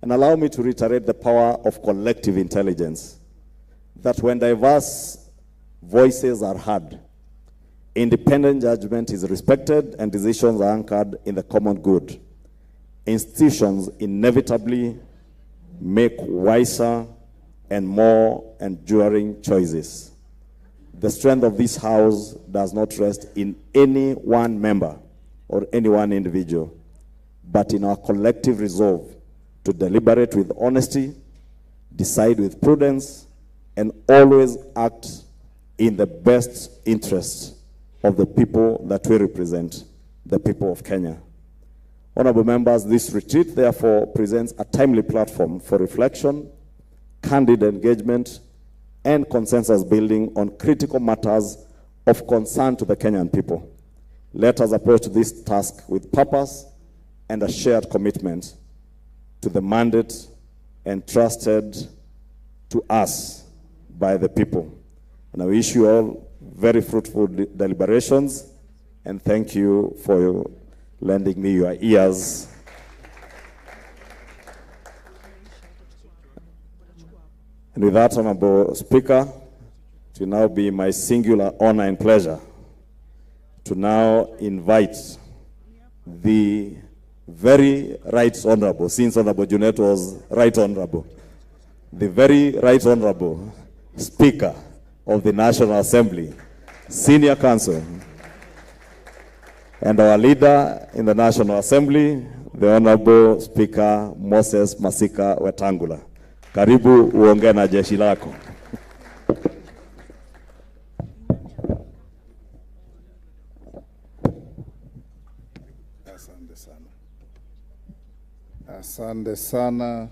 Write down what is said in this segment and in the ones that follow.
And allow me to reiterate the power of collective intelligence, that when diverse voices are heard, independent judgment is respected and decisions are anchored in the common good. Institutions inevitably make wiser and more enduring choices. The strength of this house does not rest in any one member or any one individual, but in our collective resolve to deliberate with honesty, decide with prudence, and always act in the best interest of the people that we represent, the people of Kenya. Honorable members, this retreat therefore presents a timely platform for reflection, candid engagement, and consensus building on critical matters of concern to the Kenyan people. Let us approach this task with purpose and a shared commitment to the mandate entrusted to us by the people. And I wish you all very fruitful deliberations, and thank you for lending me your ears. And with that, Honorable Speaker, it will now be my singular honor and pleasure to now invite the very right honorable, since Honorable Junet was right honorable, the very right honorable Speaker of the National Assembly, Senior Counsel, and our leader in the National Assembly, the Honorable Speaker Moses Masika Wetangula. Karibu uongee na jeshi lako. Asante sana. Asante sana,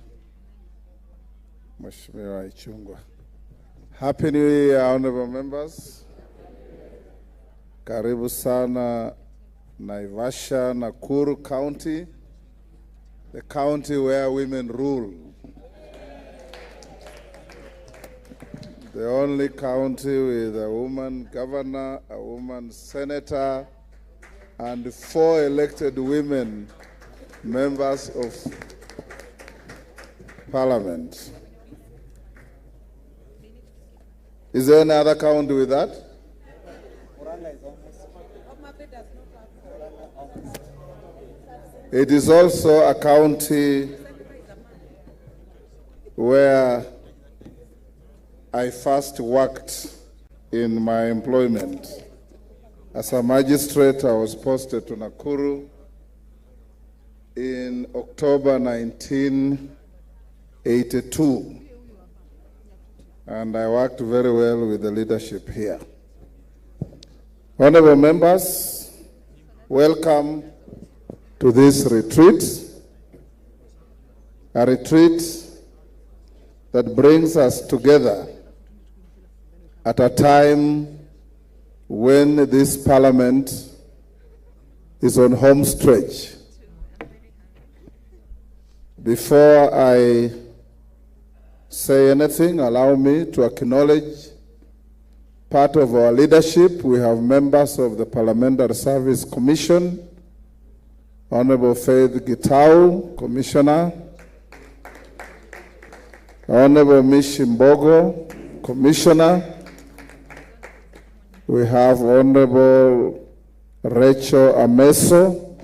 Mheshimiwa Ichung'wah. Happy New Year, honorable members. Karibu sana Naivasha, Nakuru County, the county where women rule. The only county with a woman governor, a woman senator, and 4 elected women members of parliament. Is there any other county with that? It is also a county where I first worked in my employment. As a magistrate, I was posted to Nakuru in October 1982. And I worked very well with the leadership here. Honorable members, welcome to this retreat, a retreat that brings us together at a time when this parliament is on home stretch. Before I say anything, allow me to acknowledge part of our leadership. We have members of the Parliamentary Service Commission, Honorable Faith Gitau, Commissioner, Honorable Mishimbogo, Commissioner. We have Honorable Rachel Ameso,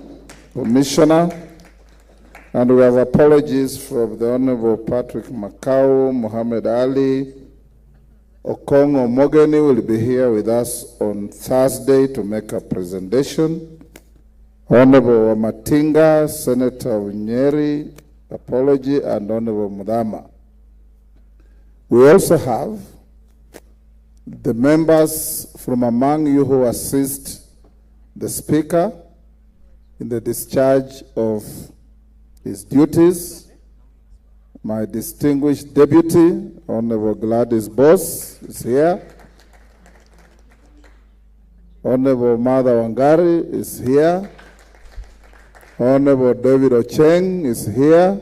Commissioner. And we have apologies from the Honorable Patrick Makau, Muhammad Ali. Okongo Mogeni will be here with us on Thursday to make a presentation. Honorable Matinga, Senator Unyeri, apology, and Honorable Mudama. We also have the members from among you who assist the Speaker in the discharge of his duties. My distinguished deputy, Honorable Gladys Boss, is here. Honorable Mada Wangari is here. Honorable David Ocheng is here.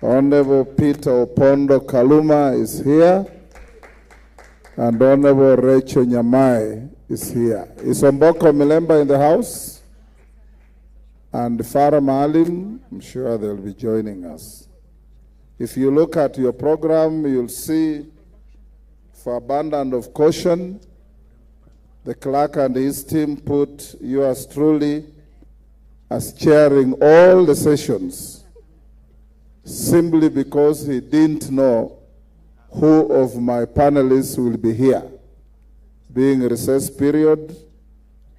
Honorable Peter Opondo Kaluma is here. And Honorable Rachel Nyamai is here. Is Omboko Milemba in the house? and Farah Maalim, I'm sure they'll be joining us. If you look at your program, you'll see, for abundance of caution, the clerk and his team put yours truly as chairing all the sessions, simply because he didn't know who of my panelists will be here, being a recess period,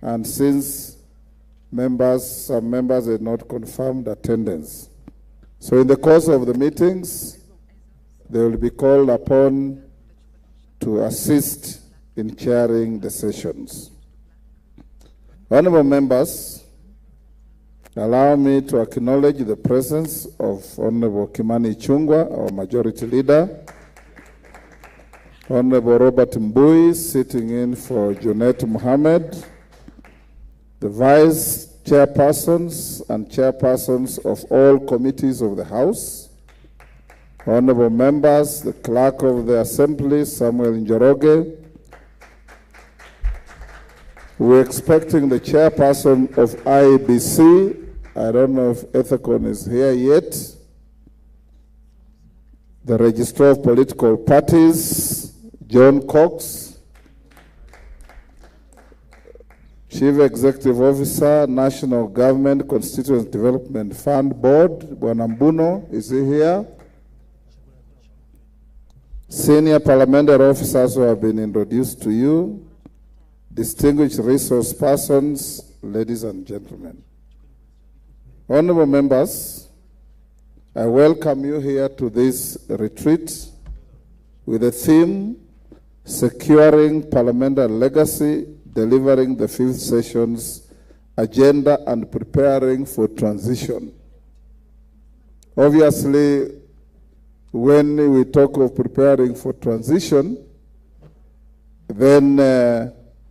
and since some members had not confirmed attendance. So in the course of the meetings, they will be called upon to assist in chairing the sessions. Honorable members, allow me to acknowledge the presence of Honorable Kimani Ichung'wah, our Majority Leader, Honorable Robert Mbui, sitting in for Junet Mohammed, the Vice Chairpersons and Chairpersons of all committees of the House, Honorable members, the Clerk of the Assembly, Samuel Njoroge. We're expecting the Chairperson of IEBC. I don't know if Ethicon is here yet. The Registrar of Political Parties, John Cox. Chief Executive Officer, National Government Constituency Development Fund Board, Bwana Mbuno, is he here? Senior parliamentary officers who have been introduced to you, distinguished resource persons, ladies and gentlemen. Honorable members, I welcome you here to this retreat with the theme, Securing Parliamentary Legacy, Delivering the Fifth Session's Agenda and Preparing for Transition. Obviously, when we talk of preparing for transition, then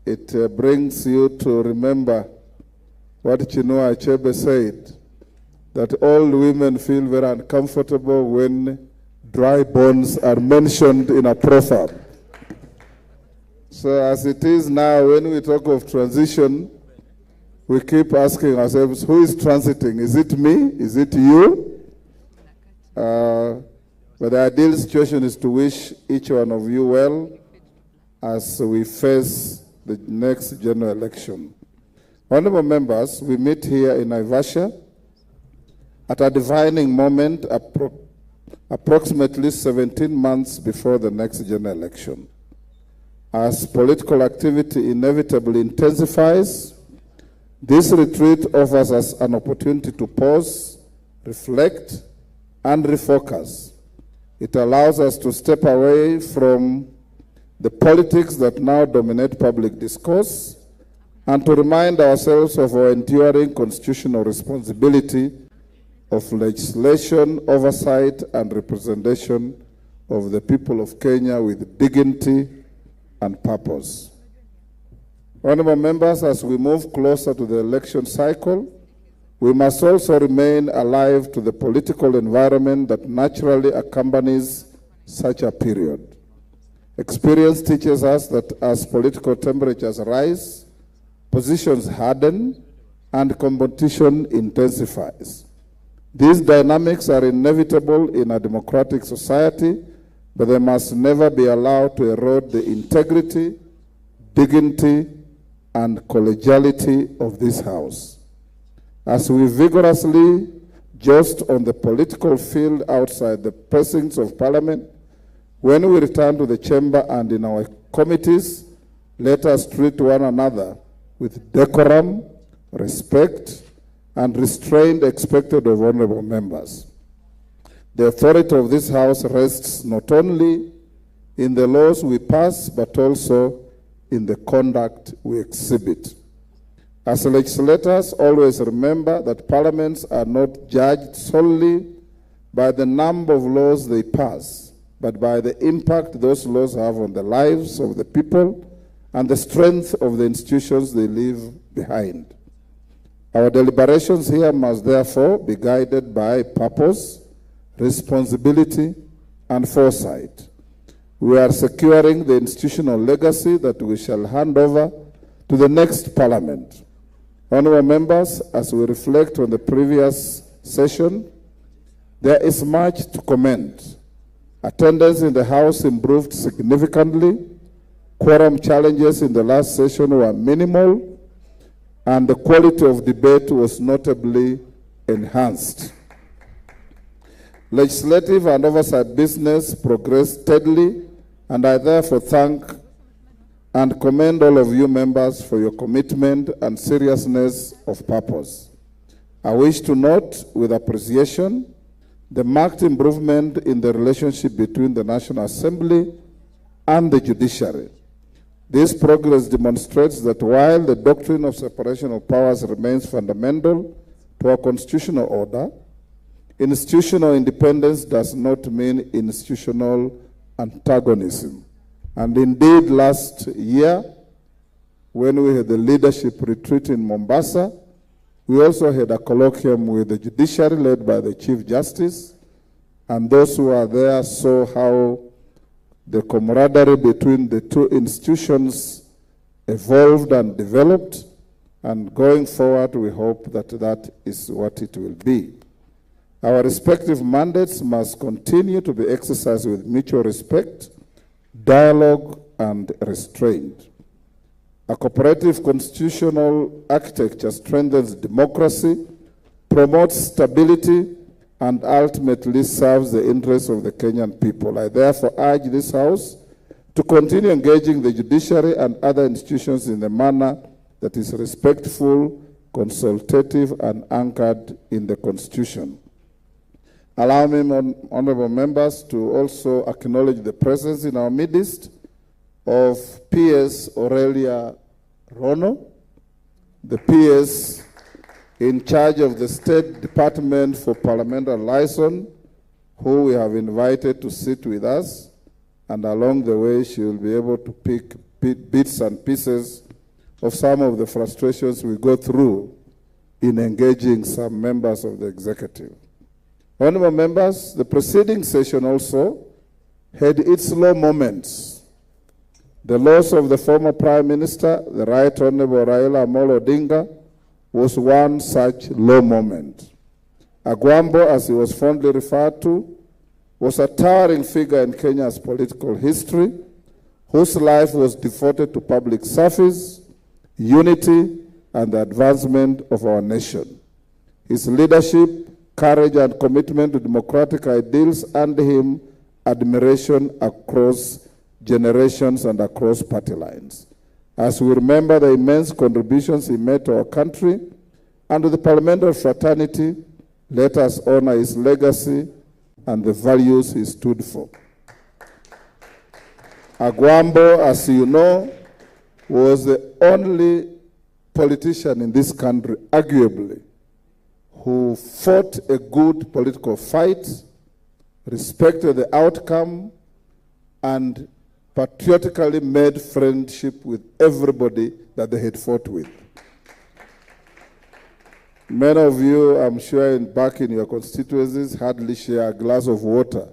it brings you to remember what Chinua Achebe said, that all women feel very uncomfortable when dry bones are mentioned in a proverb. So as it is now, when we talk of transition, we keep asking ourselves, who is transiting? Is it me? Is it you? But the ideal situation is to wish each one of you well as we face the next general election. Honorable members, we meet here in Naivasha at a defining moment approximately 17 months before the next general election. As political activity inevitably intensifies, this retreat offers us an opportunity to pause, reflect, and refocus. It allows us to step away from the politics that now dominate public discourse and to remind ourselves of our enduring constitutional responsibility of legislation, oversight, and representation of the people of Kenya with dignity and purpose. Honorable members, as we move closer to the election cycle, we must also remain alive to the political environment that naturally accompanies such a period. Experience teaches us that as political temperatures rise, positions harden, and competition intensifies. These dynamics are inevitable in a democratic society, but they must never be allowed to erode the integrity, dignity, and collegiality of this House. As we vigorously joust on the political field outside the precincts of Parliament, when we return to the chamber and in our committees, let us treat one another with decorum, respect, and restraint expected of honorable members. The authority of this House rests not only in the laws we pass, but also in the conduct we exhibit. As legislators, always remember that parliaments are not judged solely by the number of laws they pass, but by the impact those laws have on the lives of the people and the strength of the institutions they leave behind. Our deliberations here must therefore be guided by purpose, responsibility, and foresight. We are securing the institutional legacy that we shall hand over to the next Parliament. Honorable members, as we reflect on the previous session, there is much to commend. Attendance in the House improved significantly. Quorum challenges in the last session were minimal, and the quality of debate was notably enhanced. Legislative and oversight business progressed steadily, and I therefore thank and commend all of you members for your commitment and seriousness of purpose. I wish to note with appreciation the marked improvement in the relationship between the National Assembly and the Judiciary. This progress demonstrates that while the doctrine of separation of powers remains fundamental to our constitutional order, institutional independence does not mean institutional antagonism. And indeed, last year, when we had the leadership retreat in Mombasa, we also had a colloquium with the Judiciary led by the Chief Justice, and those who are there saw how the camaraderie between the two institutions evolved and developed, and going forward, we hope that that is what it will be. Our respective mandates must continue to be exercised with mutual respect, dialogue, and restraint. A cooperative constitutional architecture strengthens democracy, promotes stability, and ultimately serves the interests of the Kenyan people. I therefore urge this House to continue engaging the judiciary and other institutions in a manner that is respectful, consultative, and anchored in the Constitution. Allow me, honorable members, to also acknowledge the presence in our midst of PS Aurelia Rono, the PS in charge of the State Department for Parliamentary Liaison, who we have invited to sit with us, and along the way she will be able to pick bits and pieces of some of the frustrations we go through in engaging some members of the executive. Honorable members, the preceding session also had its low moments. The loss of the former Prime Minister, the Right Honorable Raila Odinga, was one such low moment. Agwambo, as he was fondly referred to, was a towering figure in Kenya's political history, whose life was devoted to public service, unity, and the advancement of our nation. His leadership, courage, and commitment to democratic ideals earned him admiration across generations and across party lines. As we remember the immense contributions he made to our country and to the parliamentary fraternity, let us honor his legacy and the values he stood for. Agwambo, as you know, was the only politician in this country, arguably, who fought a good political fight, respected the outcome, and patriotically made friendship with everybody that they had fought with. Many of you, I'm sure, back in your constituencies, hardly share a glass of water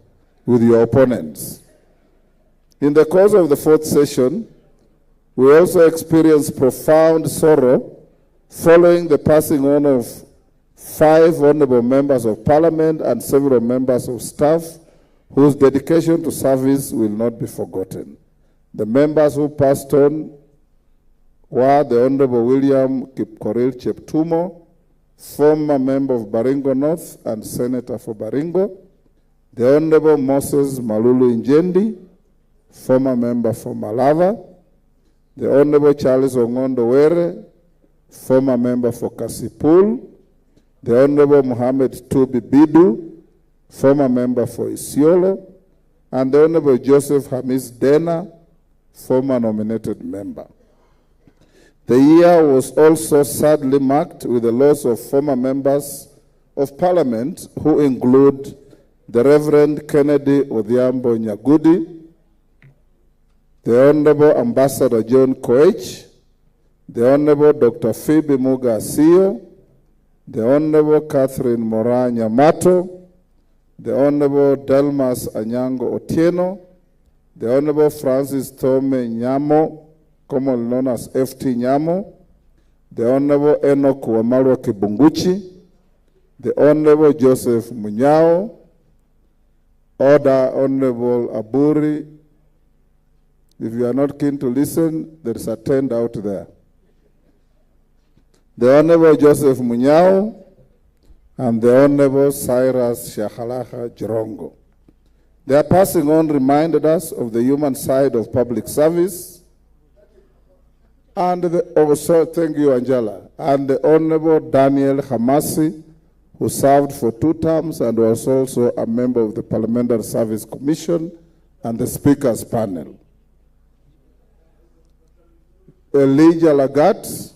with your opponents. In the course of the fourth session, we also experienced profound sorrow following the passing on of 5 honorable members of parliament and several members of staff whose dedication to service will not be forgotten. The members who passed on were the Honorable William Kipkorir Cheptumo, former member of Baringo North and Senator for Baringo, the Honorable Moses Malulu Injendi, former member for Malava, the Honorable Charles Ongondo Were, former member for Kasipul, the Honorable Mohammed Tubi Bidu, former member for Isiolo, and the Honorable Joseph Hamis Dena, former nominated member. The year was also sadly marked with the loss of former members of parliament who include the Reverend Kennedy Odhiambo Nyagudi, the Honorable Ambassador John Koech, the Honorable Dr. Phoebe Muga Asio, the Honorable Catherine Mora Nyamato, the Honorable Delmas Anyango Otieno, the Honorable Francis Tome Nyamo, commonly known as FT Nyamo, the Honorable Enoch Wamalwa Kibunguchi, the Honorable Joseph Munyao, Order Honorable Aburi. If you are not keen to listen, there is a tent out there. The Honorable Joseph Munyao and the Honorable Cyrus Shahalaha Jirongo. Their passing on reminded us of the human side of public service. And thank you, Angela. And the Honorable Daniel Hamasi, who served for 2 terms and was also a member of the Parliamentary Service Commission and the Speaker's panel. Elijah Lagat,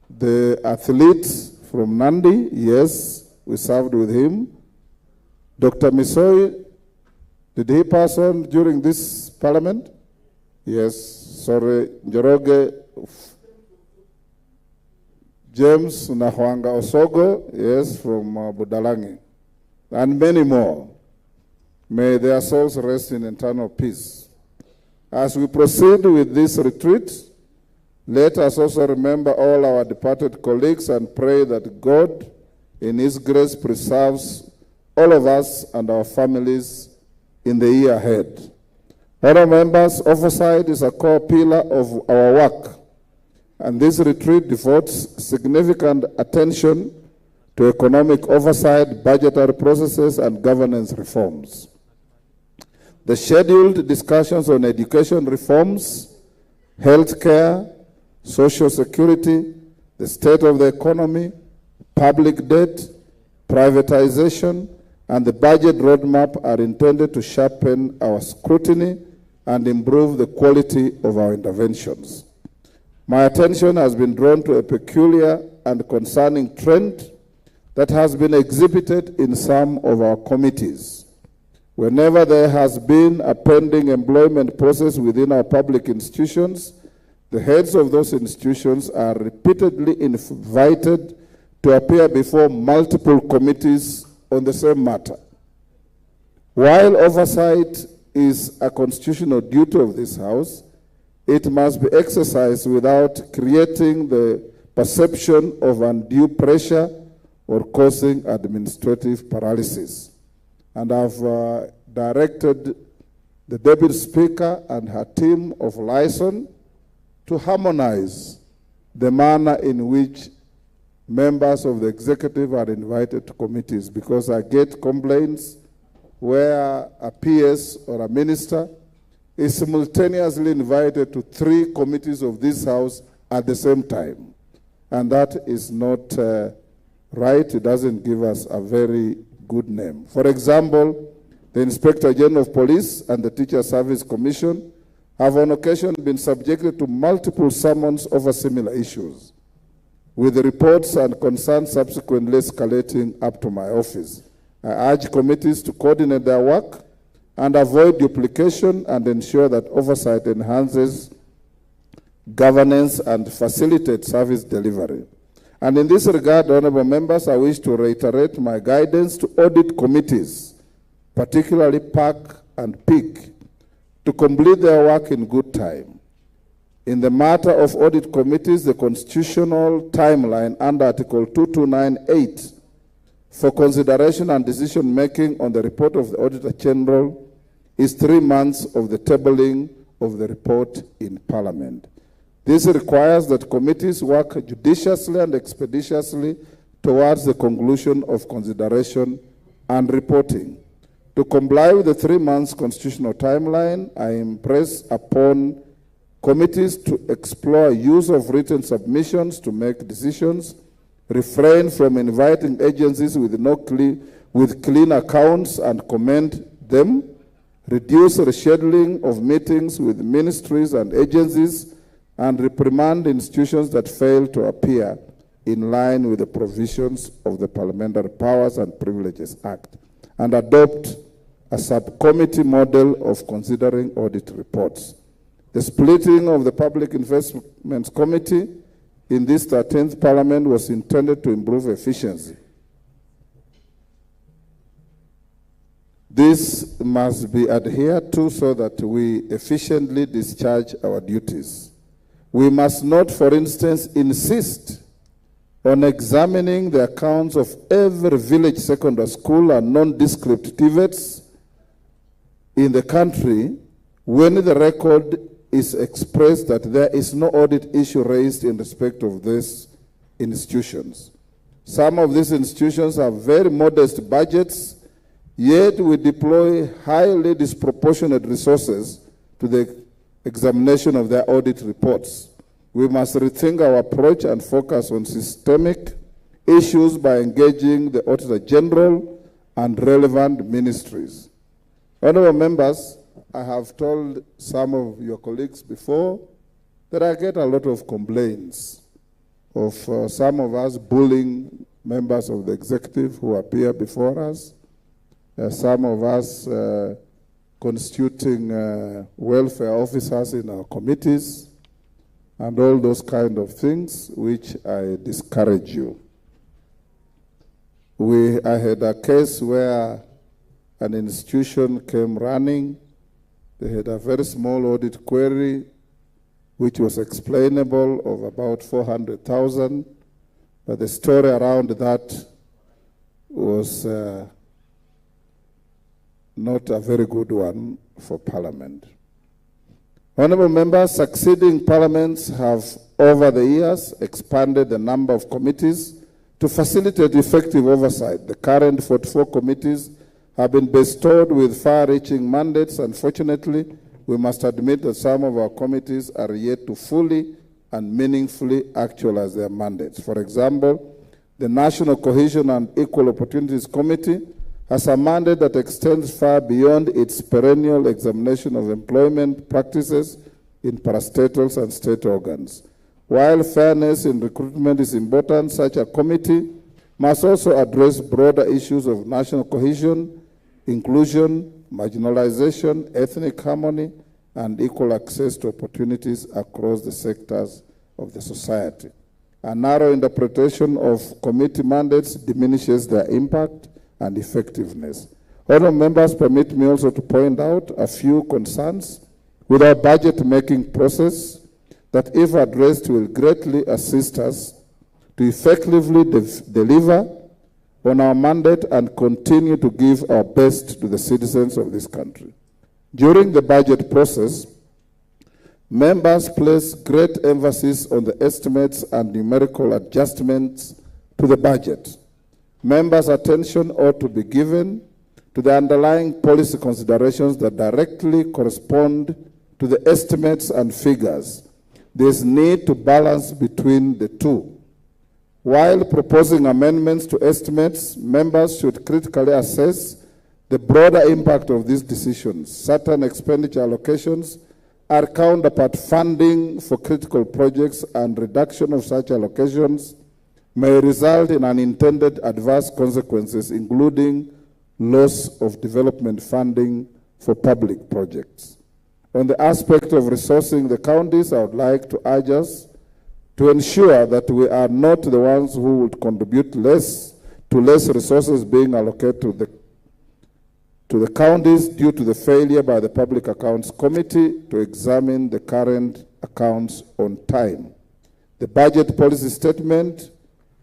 the athlete from Nandi, yes, we served with him. Dr. Misoi, did he pass on during this parliament? Yes, sorry, Njoroge, James Nahwanga Osogo, yes, from Budalangi, and many more. May their souls rest in eternal peace. As we proceed with this retreat, let us also remember all our departed colleagues and pray that God, in His grace, preserves all of us and our families in the year ahead. Fellow members, Oversight is a core pillar of our work, and this retreat devotes significant attention to economic oversight, budgetary processes, and governance reforms. The scheduled discussions on education reforms, healthcare, social security, the state of the economy, public debt, privatization, and the budget roadmap are intended to sharpen our scrutiny and improve the quality of our interventions. My attention has been drawn to a peculiar and concerning trend that has been exhibited in some of our committees. Whenever there has been a pending employment process within our public institutions, the heads of those institutions are repeatedly invited to appear before multiple committees on the same matter. While oversight is a constitutional duty of this House, it must be exercised without creating the perception of undue pressure or causing administrative paralysis. And I've directed the Deputy Speaker and her team of liaison to harmonize the manner in which members of the executive are invited to committees, because I get complaints where a PS or a minister is simultaneously invited to 3 committees of this House at the same time. And that is not right. It doesn't give us a very good name. For example, the Inspector General of Police and the Teacher Service Commission have on occasion been subjected to multiple summons over similar issues, with the reports and concerns subsequently escalating up to my office. I urge committees to coordinate their work and avoid duplication and ensure that oversight enhances governance and facilitates service delivery. And in this regard, honorable members, I wish to reiterate my guidance to audit committees, particularly PAC and PIC, to complete their work in good time. In the matter of audit committees, the constitutional timeline under Article 2298 for consideration and decision-making on the report of the Auditor General is 3 months of the tabling of the report in Parliament. This requires that committees work judiciously and expeditiously towards the conclusion of consideration and reporting. To comply with the 3 months constitutional timeline, I impress upon committees to explore use of written submissions to make decisions, refrain from inviting agencies with clean accounts and commend them, reduce rescheduling of meetings with ministries and agencies, and reprimand institutions that fail to appear in line with the provisions of the Parliamentary Powers and Privileges Act, and adopt a subcommittee model of considering audit reports. The splitting of the Public Investments Committee in this 13th Parliament was intended to improve efficiency. This must be adhered to so that we efficiently discharge our duties. We must not, for instance, insist on examining the accounts of every village secondary school and nondescript TVETs in the country when the record is expressed that there is no audit issue raised in respect of these institutions. Some of these institutions have very modest budgets, yet we deploy highly disproportionate resources to the examination of their audit reports. We must rethink our approach and focus on systemic issues by engaging the Auditor General and relevant ministries. Honorable members, I have told some of your colleagues before that I get a lot of complaints of some of us bullying members of the executive who appear before us, some of us constituting welfare officers in our committees, and all those kind of things, which I discourage you. I had a case where an institution came running. They had a very small audit query, which was explainable, of about 400,000, but the story around that was not a very good one for Parliament. Honorable members, succeeding parliaments have over the years expanded the number of committees to facilitate effective oversight. The current 44 committees have been bestowed with far-reaching mandates. Unfortunately, we must admit that some of our committees are yet to fully and meaningfully actualize their mandates. For example, the National Cohesion and Equal Opportunities Committee has a mandate that extends far beyond its perennial examination of employment practices in parastatals and state organs. While fairness in recruitment is important, such a committee must also address broader issues of national cohesion, inclusion, marginalization, ethnic harmony, and equal access to opportunities across the sectors of the society. A narrow interpretation of committee mandates diminishes their impact and effectiveness. Honorable members, permit me also to point out a few concerns with our budget-making process that, if addressed, will greatly assist us to effectively deliver on our mandate and continue to give our best to the citizens of this country. During the budget process, members place great emphasis on the estimates and numerical adjustments to the budget. Members' attention ought to be given to the underlying policy considerations that directly correspond to the estimates and figures. There is need to balance between the two. While proposing amendments to estimates, members should critically assess the broader impact of these decisions. Certain expenditure allocations are counterpart funding for critical projects, and reduction of such allocations may result in unintended adverse consequences, including loss of development funding for public projects. On the aspect of resourcing the counties, I would like to urge us to ensure that we are not the ones who would contribute less resources being allocated to the counties due to the failure by the Public Accounts Committee to examine the current accounts on time. The budget policy statement,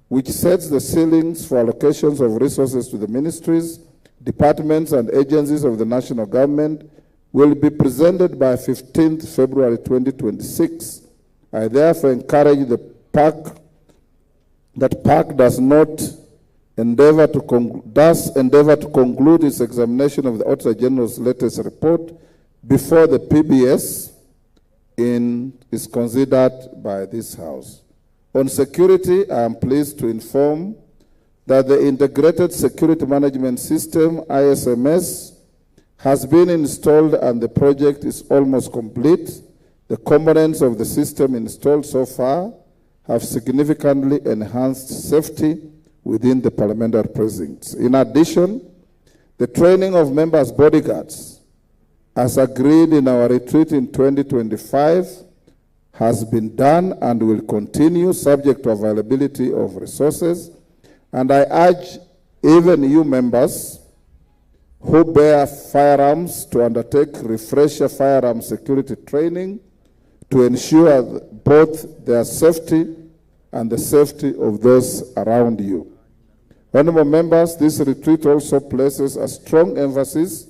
which sets the ceilings for allocations of resources to the ministries, departments, and agencies of the national government, will be presented by 15th February 2026. I therefore encourage the PAC does endeavor to conclude its examination of the Auditor General's latest report before the PBS is considered by this House. On security, I am pleased to inform that the Integrated Security Management System, ISMS, has been installed and the project is almost complete. The components of the system installed so far have significantly enhanced safety within the parliamentary precincts. In addition, the training of members' bodyguards, as agreed in our retreat in 2025, has been done and will continue subject to availability of resources. And I urge even you members who bear firearms to undertake refresher firearm security training to ensure both their safety and the safety of those around you. Honorable members, this retreat also places a strong emphasis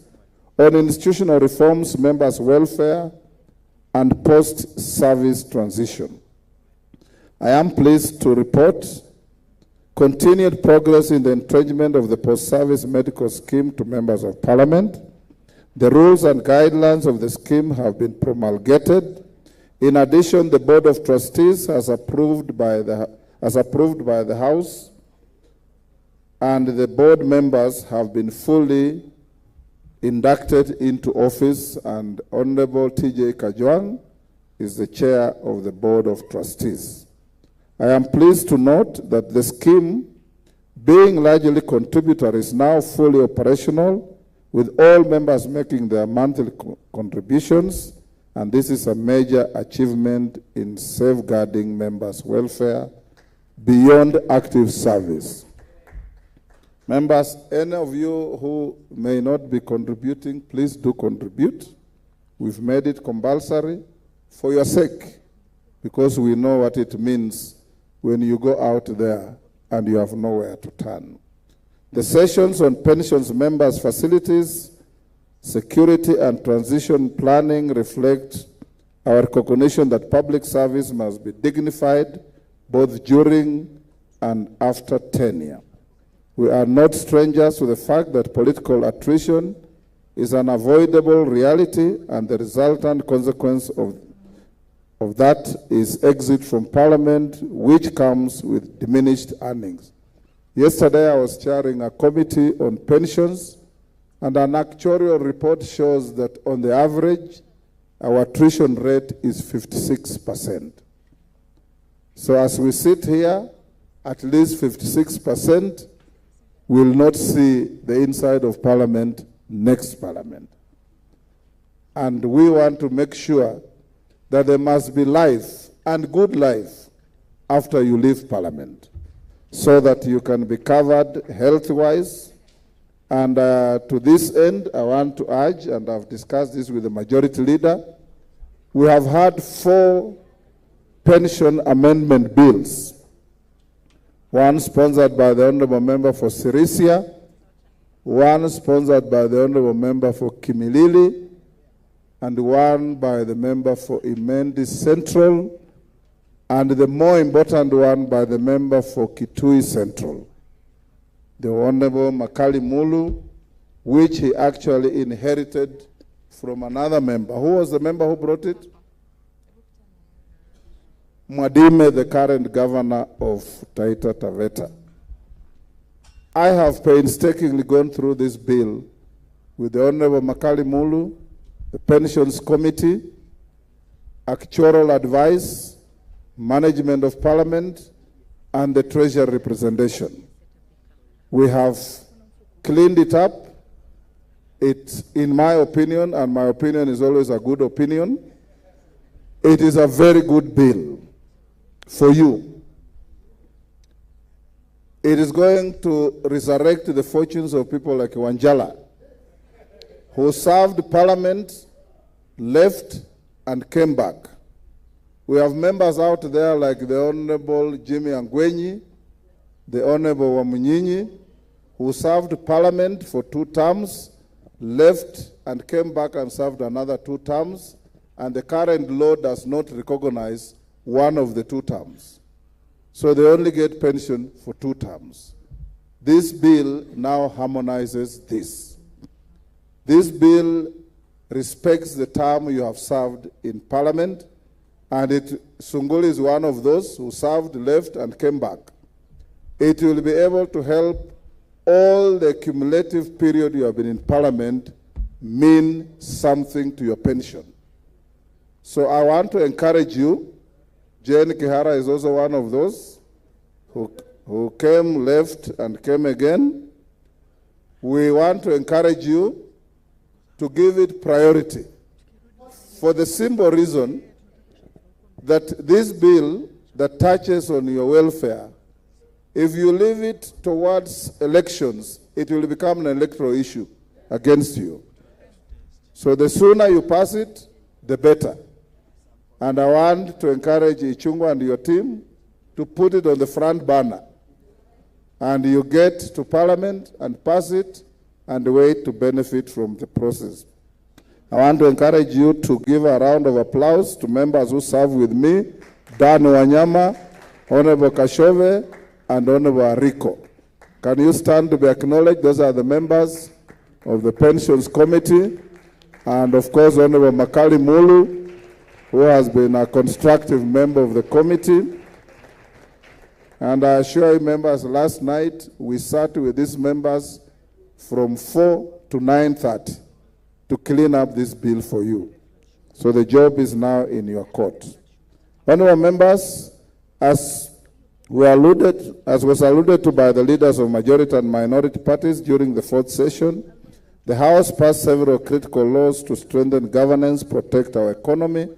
on institutional reforms, members' welfare, and post-service transition. I am pleased to report continued progress in the entrenchment of the post-service medical scheme to members of Parliament. The rules and guidelines of the scheme have been promulgated. In addition, the Board of Trustees has approved by the House, and the board members have been fully inducted into office, and Honorable T.J. Kajwang is the chair of the Board of Trustees. I am pleased to note that the scheme, being largely contributory, is now fully operational, with all members making their monthly contributions, and this is a major achievement in safeguarding members' welfare beyond active service. Members, any of you who may not be contributing, please do contribute. We've made it compulsory for your sake, because we know what it means when you go out there and you have nowhere to turn. The sessions on pensions, members' facilities, security, and transition planning reflect our recognition that public service must be dignified both during and after tenure. We are not strangers to the fact that political attrition is an unavoidable reality, and the resultant consequence of that is exit from Parliament, which comes with diminished earnings. Yesterday, I was chairing a committee on pensions, and an actuarial report shows that on the average, our attrition rate is 56%. So as we sit here, at least 56% will not see the inside of Parliament next Parliament. And we want to make sure that there must be life, and good life, after you leave Parliament, so that you can be covered health-wise. And to this end, I want to urge, and I've discussed this with the majority leader, we have had 4 pension amendment bills. One sponsored by the Honorable Member for Sirisia, one sponsored by the Honorable Member for Kimilili, and one by the member for Imendi Central, and the more important one by the member for Kitui Central, the Honorable Makali Mulu, which he actually inherited from another member. Who was the member who brought it? Mwadime, the current governor of Taita Taveta. I have painstakingly gone through this bill with the Honorable Makali Mulu, the Pensions Committee, actuarial advice, management of Parliament, and the Treasury representation. We have cleaned it up. It's, in my opinion, and my opinion is always a good opinion, it is a very good bill for you. It is going to resurrect the fortunes of people like Wanjala, who served Parliament, left, and came back. We have members out there like the Honorable Jimmy Ngwenyi, the Honorable Wamunyinyi, who served Parliament for 2 terms, left and came back and served another 2 terms, and the current law does not recognize one of the 2 terms. So they only get pension for 2 terms. This bill now harmonizes this. This bill respects the term you have served in Parliament, and Sunguli is one of those who served, left, and came back. It will be able to help all the cumulative period you have been in Parliament mean something to your pension. So I want to encourage you. Jane Kihara is also one of those who came, left, and came again. We want to encourage you to give it priority for the simple reason that this bill that touches on your welfare, if you leave it towards elections, it will become an electoral issue against you. So the sooner you pass it, the better. And I want to encourage Ichungwa and your team to put it on the front burner. And you get to Parliament and pass it and wait to benefit from the process. I want to encourage you to give a round of applause to members who serve with me, Dan Wanyama, Honorable Kashove, and Honorable Ariko. Can you stand to be acknowledged? Those are the members of the Pensions Committee. And of course, Honorable Makali Mulu, who has been a constructive member of the committee. And I assure you members, last night we sat with these members from 4 to 9:30 to clean up this bill for you. So the job is now in your court. Honorable members, as was alluded to by the leaders of majority and minority parties during the fourth session, the House passed several critical laws to strengthen governance, protect our economy,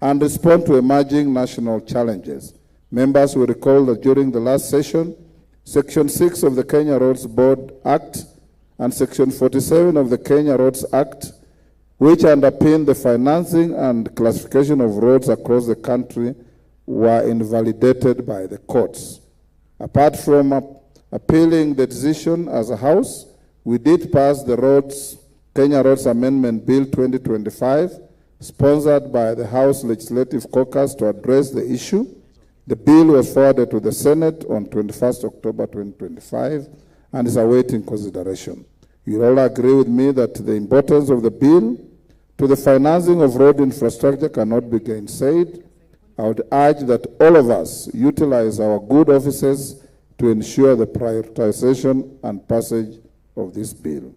and respond to emerging national challenges. Members will recall that during the last session, Section 6 of the Kenya Roads Board Act and Section 47 of the Kenya Roads Act, which underpin the financing and classification of roads across the country, were invalidated by the courts. Apart from appealing the decision as a House, we did pass the Kenya Roads Amendment Bill 2025, sponsored by the House Legislative Caucus to address the issue. The bill was forwarded to the Senate on 21st October 2025 and is awaiting consideration. You all agree with me that the importance of the bill to the financing of road infrastructure cannot be gainsaid. I would urge that all of us utilize our good offices to ensure the prioritization and passage of this bill.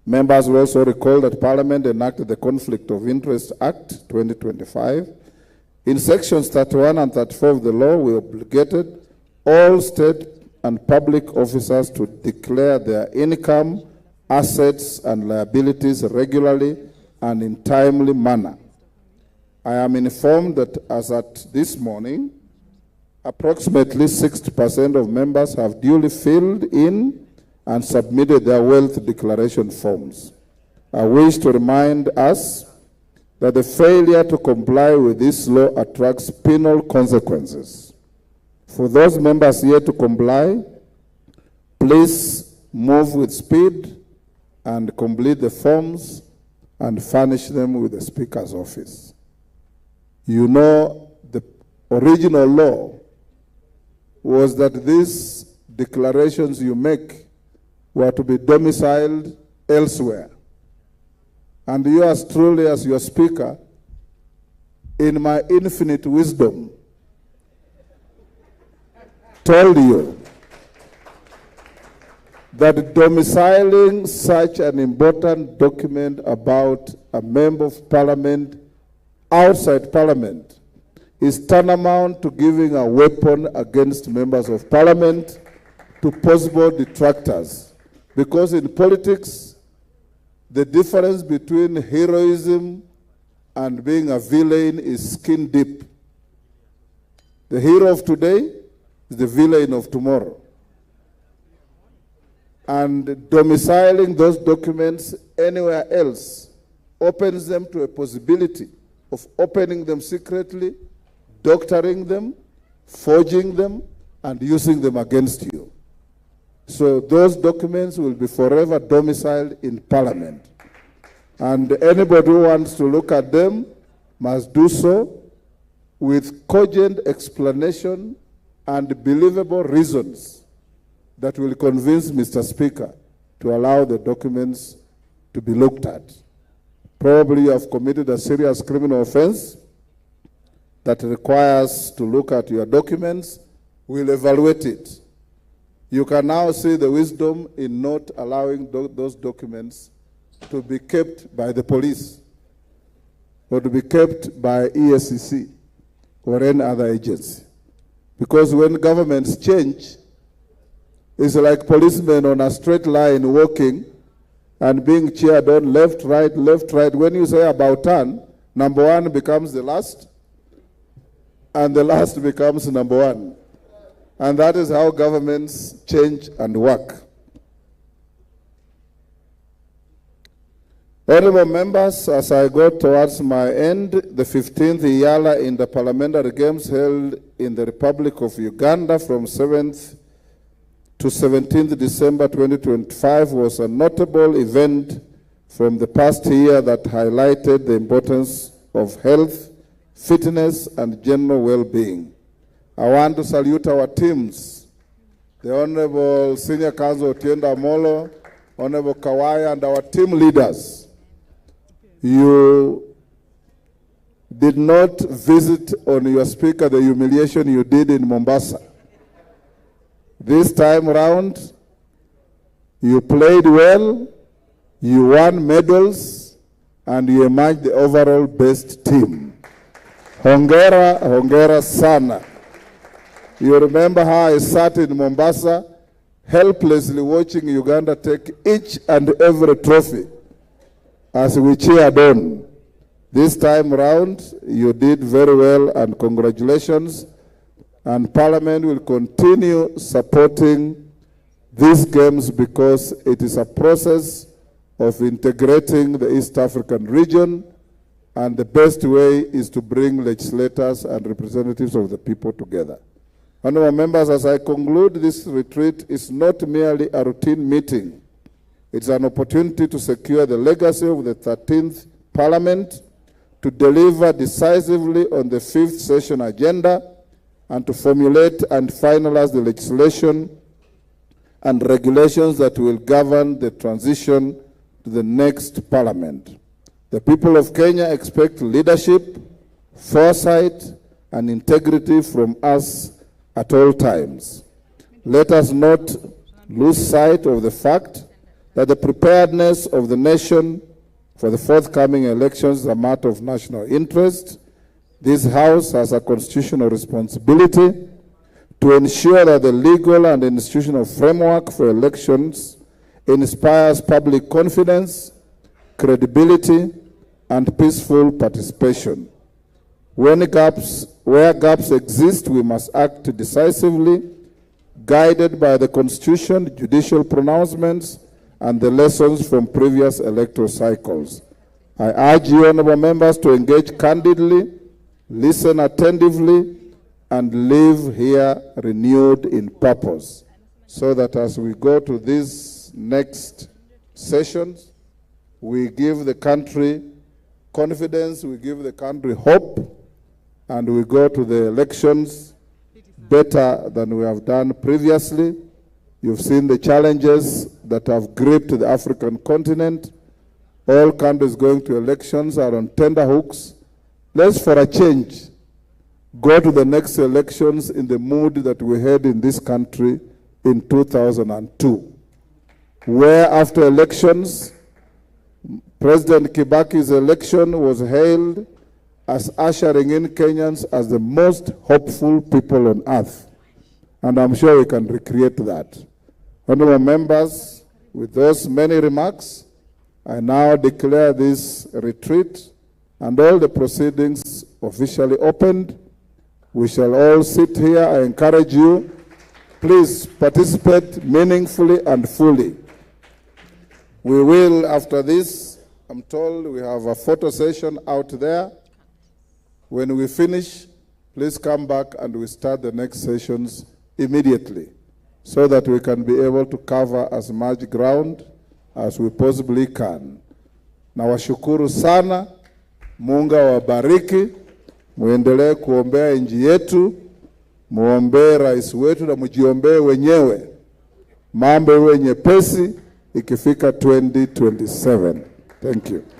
Members will also recall that Parliament enacted the Conflict of Interest Act 2025. In sections 31 and 34 of the law, we obligated all state and public officers to declare their income, assets, and liabilities regularly and in timely manner. I am informed that as at this morning, approximately 60% of members have duly filled in and submitted their wealth declaration forms. I wish to remind us that the failure to comply with this law attracts penal consequences. For those members yet to comply, please move with speed and complete the forms and furnish them with the Speaker's office. You know, the original law was that these declarations you make were to be domiciled elsewhere. And you, as truly as your Speaker, in my infinite wisdom, told you that domiciling such an important document about a member of Parliament outside Parliament is tantamount to giving a weapon against members of Parliament to possible detractors. Because in politics, the difference between heroism and being a villain is skin deep. The hero of today is the villain of tomorrow. And domiciling those documents anywhere else opens them to a possibility of opening them secretly, doctoring them, forging them, and using them against you. So those documents will be forever domiciled in Parliament. And anybody who wants to look at them must do so with cogent explanation and believable reasons that will convince Mr. Speaker to allow the documents to be looked at. Probably you have committed a serious criminal offense that requires to look at your documents. We'll evaluate it. You can now see the wisdom in not allowing those documents to be kept by the police or to be kept by ESCC or any other agency. Because when governments change, it's like policemen on a straight line walking and being cheered on left, right, left, right. When you say about turn, number one becomes the last, and the last becomes number one. And that is how governments change and work. Honorable members, as I go towards my end, the 15th Yala in the Parliamentary Games held in the Republic of Uganda from 7th to 17th December 2025 was a notable event from the past year that highlighted the importance of health, fitness, and general well-being. I want to salute our teams, the Honorable Senior Counsel Otienda Molo, Honorable Kawaya, and our team leaders. You did not visit on your speaker the humiliation you did in Mombasa. This time around, you played well, you won medals, and you emerged the overall best team. Hongera, hongera sana. You remember how I sat in Mombasa, helplessly watching Uganda take each and every trophy as we cheered on. This time around, you did very well, and congratulations. And Parliament will continue supporting these games because it is a process of integrating the East African region, and the best way is to bring legislators and representatives of the people together. Honorable members, as I conclude, this retreat is not merely a routine meeting. It's an opportunity to secure the legacy of the 13th Parliament, to deliver decisively on the 5th session agenda, and to formulate and finalize the legislation and regulations that will govern the transition to the next Parliament. The people of Kenya expect leadership, foresight, and integrity from us at all times. Let us not lose sight of the fact that the preparedness of the nation for the forthcoming elections is a matter of national interest. This House has a constitutional responsibility to ensure that the legal and institutional framework for elections inspires public confidence, credibility, and peaceful participation. Where gaps exist, we must act decisively, guided by the Constitution, judicial pronouncements, and the lessons from previous electoral cycles. I urge you, honorable members, to engage candidly, listen attentively, and live here renewed in purpose, so that as we go to these next sessions, we give the country confidence, we give the country hope, and we go to the elections better than we have done previously. You've seen the challenges that have gripped the African continent. All countries going to elections are on tenterhooks. Let's, for a change, go to the next elections in the mood that we had in this country in 2002, where after elections, President Kibaki's election was hailed as ushering in Kenyans as the most hopeful people on earth. And I'm sure we can recreate that. Honorable members, with those many remarks, I now declare this retreat and all the proceedings officially opened. We shall all sit here. I encourage you, please participate meaningfully and fully. We will, after this, I'm told we have a photo session out there. When we finish, please come back and we start the next sessions immediately, so that we can be able to cover as much ground as we possibly can. Nawashukuru sana, Mungu awabariki, muendelee kuombea nchi yetu, muombee rais wetu na mjiombee wenyewe. Mambo iwe nyepesi ikifika 2027. Thank you.